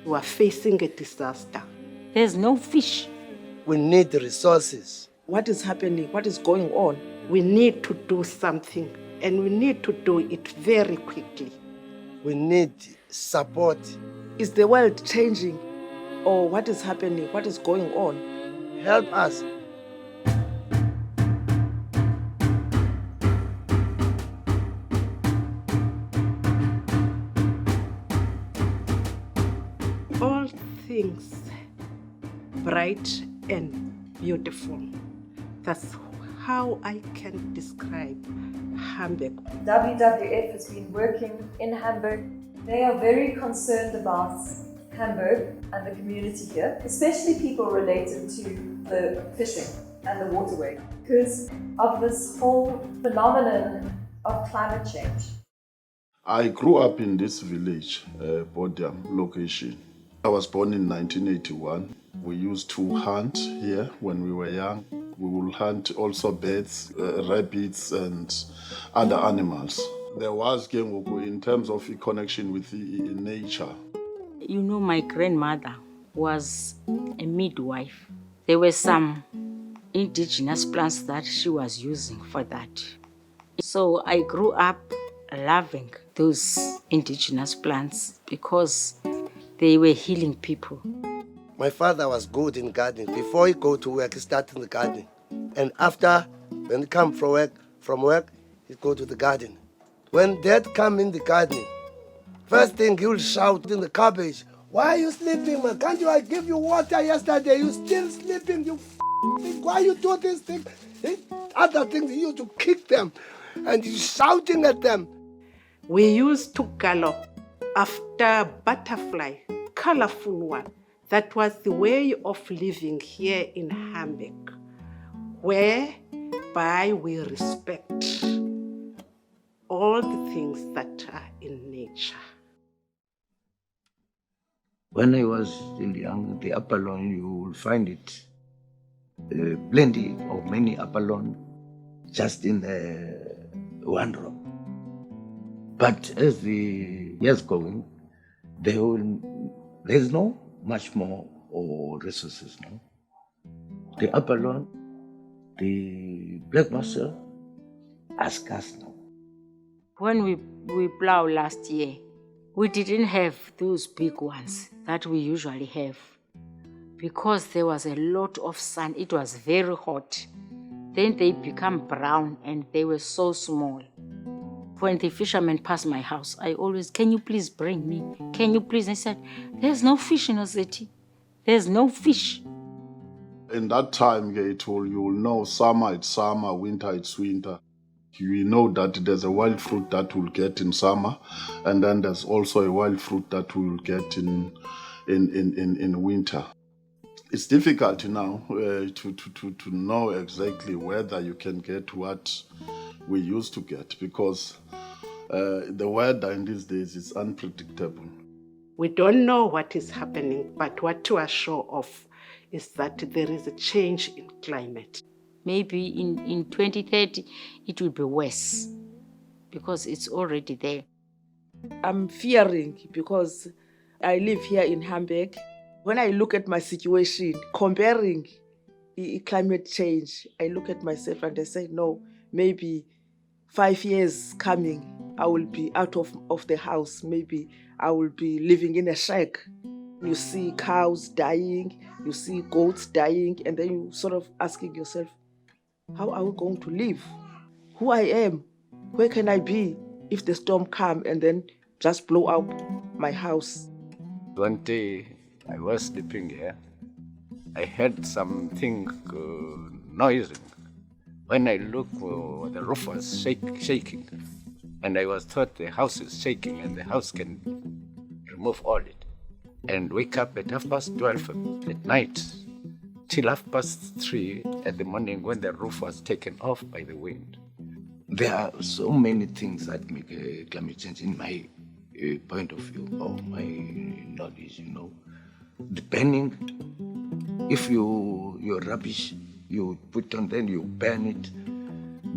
We are facing a disaster. There's no fish. We need resources. What is happening? What is going on? We need to do something, and we need to do it very quickly. We need support. Is the world changing? Or what is happening? What is going on? Help us. All things bright and beautiful. That's how I can describe Hamburg. WWF has been working in Hamburg. They are very concerned about Hamburg and the community here, especially people related to the fishing and the waterway, because of this whole phenomenon of climate change. I grew up in this village, Bodiam location. I was born in 1981. We used to hunt here when we were young. We will hunt also birds, rabbits and other animals. There was Gengoku in terms of a connection with nature. You know, my grandmother was a midwife. There were some indigenous plants that she was using for that. So I grew up loving those indigenous plants because they were healing people. My father was good in gardening. Before he go to work, he started in the garden. And after, when he come from work, he go to the garden. When dad come in the garden, first thing he will shout in the cabbage, "Why are you sleeping, man? Can't I give you water yesterday? You still sleeping, you thing. Why you do this thing?" Other things, he used to kick them and he's shouting at them. We used to gallop after a butterfly, colorful one. That was the way of living here in Hamburg, whereby we respect all the things that are in nature. When I was still young, the Apollon, you will find it plenty of many Apollon just in one row. But as the years going, there's no much more resources now. The Apollon, the black mussel are scarce now. When we plow last year, we didn't have those big ones that we usually have because there was a lot of sun. It was very hot. Then they become brown and they were so small. When the fishermen pass my house, I always, "Can you please bring me? Can you please?" I said, "There's no fish in Ozeti. There's no fish." In that time, you will know summer it's summer, winter it's winter. You know that there's a wild fruit that we'll get in summer, and then there's also a wild fruit that we'll get in winter. It's difficult now to know exactly whether you can get what we used to get because the weather in these days is unpredictable. We don't know what is happening, but what we are sure of is that there is a change in climate. Maybe in 2030, it will be worse because it's already there. I'm fearing because I live here in Hamburg. When I look at my situation, comparing climate change, I look at myself and I say, no, maybe 5 years coming, I will be out of the house. Maybe I will be living in a shack. You see cows dying, you see goats dying, and then you sort of asking yourself, how are we going to live? Who I am? Where can I be if the storm comes and then just blow out my house? One day I was sleeping here. I heard something noising. When I looked, the roof was shaking. And I was thought the house is shaking and the house can remove all it. And wake up at 12:30 at night till 3:30 at the morning when the roof was taken off by the wind. There are so many things that make climate change in my point of view, or my knowledge, Depending, if your rubbish, you put on, then you burn it,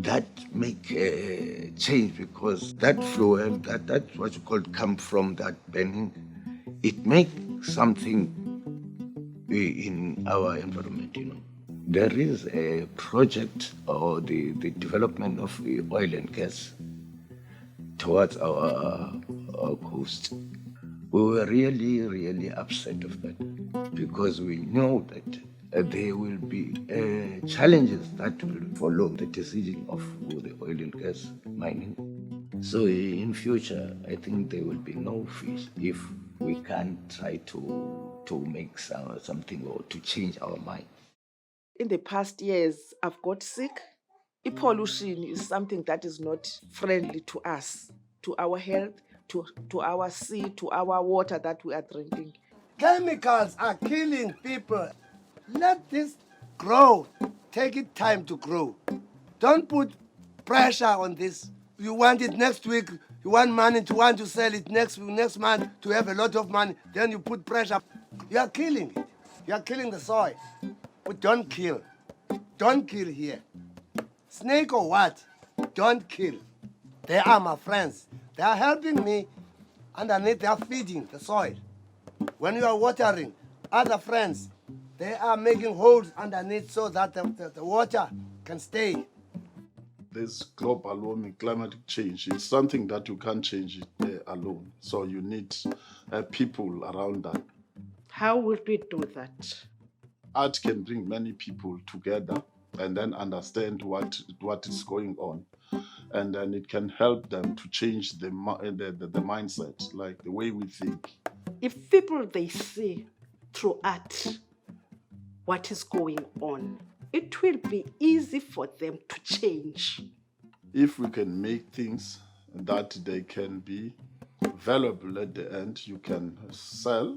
that make a change because that fuel, that's what you call come from that burning, it makes something in our environment, you know. There is a project or the development of oil and gas towards our coast. We were really, really upset of that because we know that there will be challenges that will follow the decision of the oil and gas mining. So in future, I think there will be no fish if we can't try to make something or to change our mind. In the past years, I've got sick. Pollution is something that is not friendly to us, to our health, to our sea, to our water that we are drinking. Chemicals are killing people. Let this grow. Take it time to grow. Don't put pressure on this. You want it next week. You want money to want to sell it next month to have a lot of money. Then you put pressure. You are killing it. You are killing the soil. But don't kill. Don't kill here. Snake or what? Don't kill. They are my friends. They are helping me. Underneath, they are feeding the soil. When you are watering, other friends, they are making holes underneath so that the water can stay. This global warming, climatic change, it's something that you can't change it alone. So you need people around that. How will we do that? Art can bring many people together and then understand what is going on. And then it can help them to change the mindset, like the way we think. If people, they see through art what is going on, it will be easy for them to change. If we can make things that they can be valuable at the end, you can sell,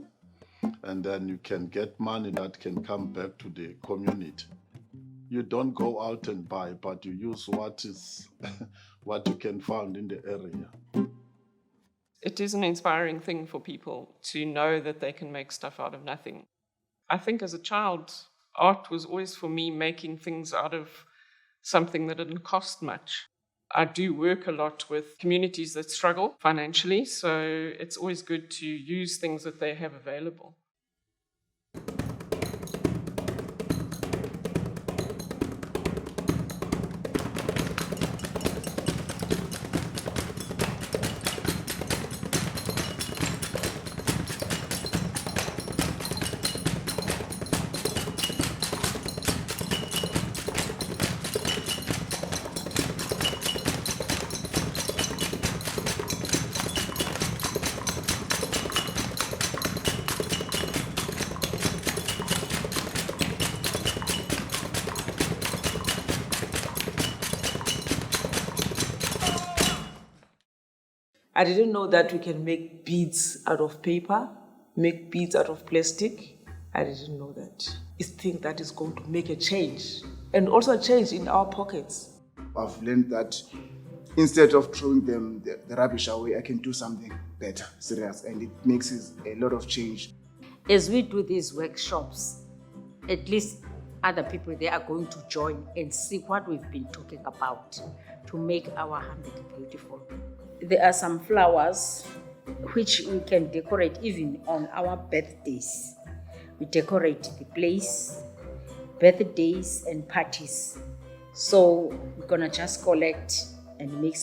and then you can get money that can come back to the community. You don't go out and buy, but you use what you can find in the area. It is an inspiring thing for people to know that they can make stuff out of nothing. I think as a child, art was always for me making things out of something that didn't cost much. I do work a lot with communities that struggle financially, so it's always good to use things that they have available. I didn't know that we can make beads out of paper, make beads out of plastic. I didn't know that. It's a thing that is going to make a change, and also a change in our pockets. I've learned that instead of throwing the rubbish away, I can do something better, serious, and it makes a lot of change. As we do these workshops, at least other people, they are going to join and see what we've been talking about to make our Hamburg beautiful. There are some flowers which we can decorate even on our birthdays. We decorate the place, birthdays and parties. So we're gonna just collect and make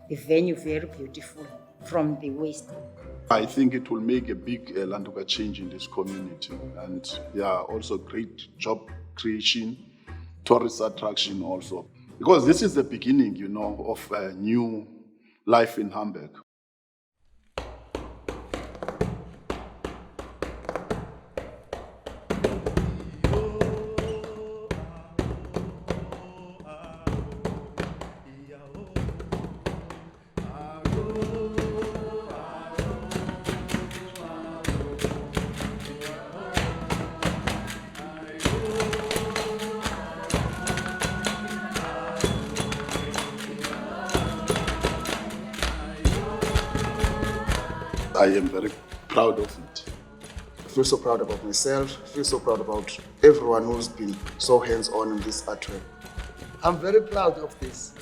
the venue very beautiful from the waste. I think it will make a big Landuka change in this community, and also great job creation, tourist attraction also. Because this is the beginning, of a new life in Hamburg. I am very proud of it. I feel so proud about myself. I feel so proud about everyone who's been so hands-on in this artwork. I'm very proud of this.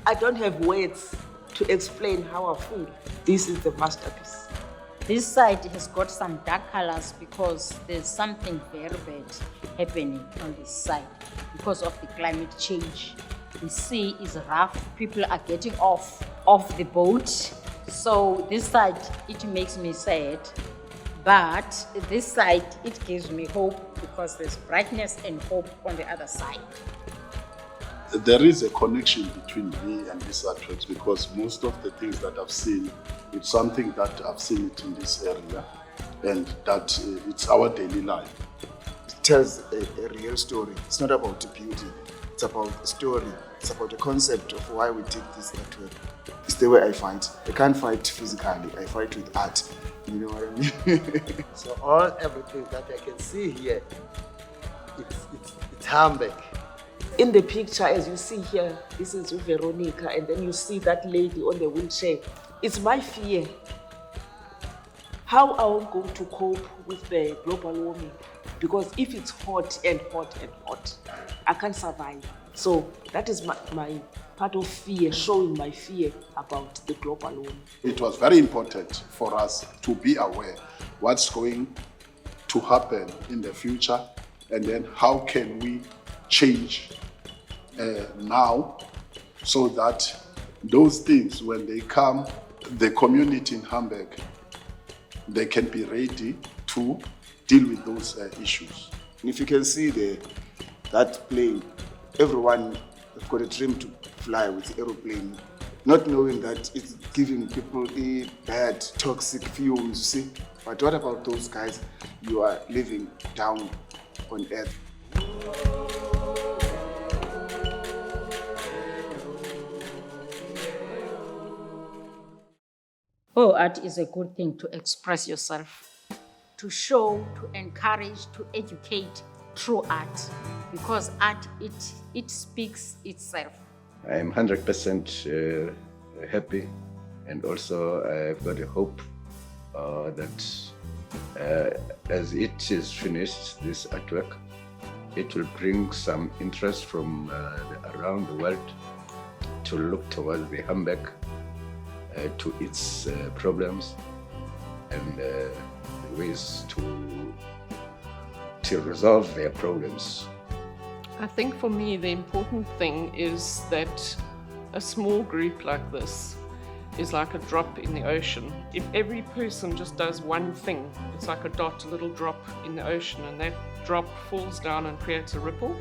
I don't have words to explain how I feel. This is the masterpiece. This side has got some dark colors because there's something very bad happening on this side because of the climate change. The sea is rough, people are getting off the boat. So this side, it makes me sad. But this side, it gives me hope because there's brightness and hope on the other side. There is a connection between me and this artworks because most of the things that I've seen, it's something that I've seen it in this area and that it's our daily life. It tells a real story. It's not about beauty. It's about a story. It's about the concept of why we did this artwork. It's the way I fight. I can't fight physically. I fight with art. You know what I mean? So everything that I can see here, it's Hamburg. In the picture, as you see here, this is Veronica, and then you see that lady on the wheelchair. It's my fear. How are we going to cope with the global warming? Because if it's hot and hot and hot, I can't survive. So that is my part of fear, showing my fear about the global warming. It was very important for us to be aware what's going to happen in the future and then how can we change now so that those things, when they come, the community in Hamburg, they can be ready to deal with those issues. And if you can see that plane, everyone has got a dream to fly with the aeroplane, not knowing that it's giving people bad, toxic fumes, you see. But what about those guys? You are living down on earth. Oh, art is a good thing to express yourself, to show, to encourage, to educate through art, because art, it speaks itself. I'm 100% happy, and also I've got a hope that as it is finished, this artwork, it will bring some interest from around the world to look towards the Hamburg, to its problems and ways to resolve their problems. I think for me, the important thing is that a small group like this is like a drop in the ocean. If every person just does one thing, it's like a dot, a little drop in the ocean, and that drop falls down and creates a ripple.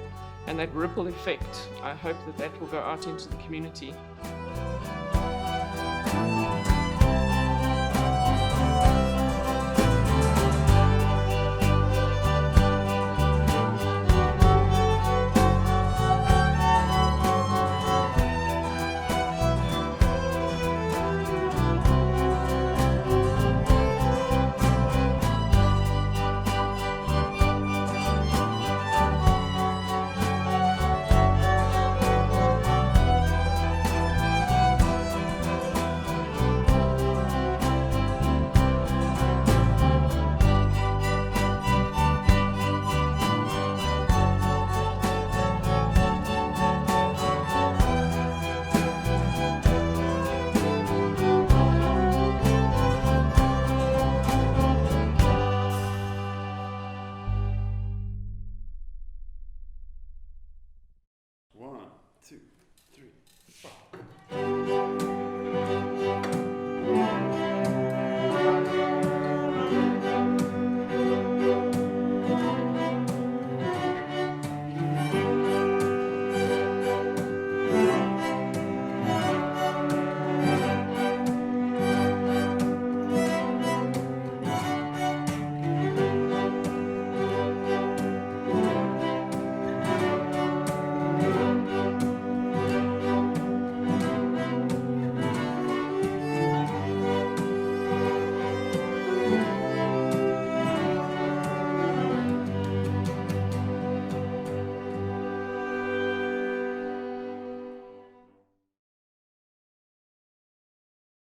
And that ripple effect, I hope that will go out into the community.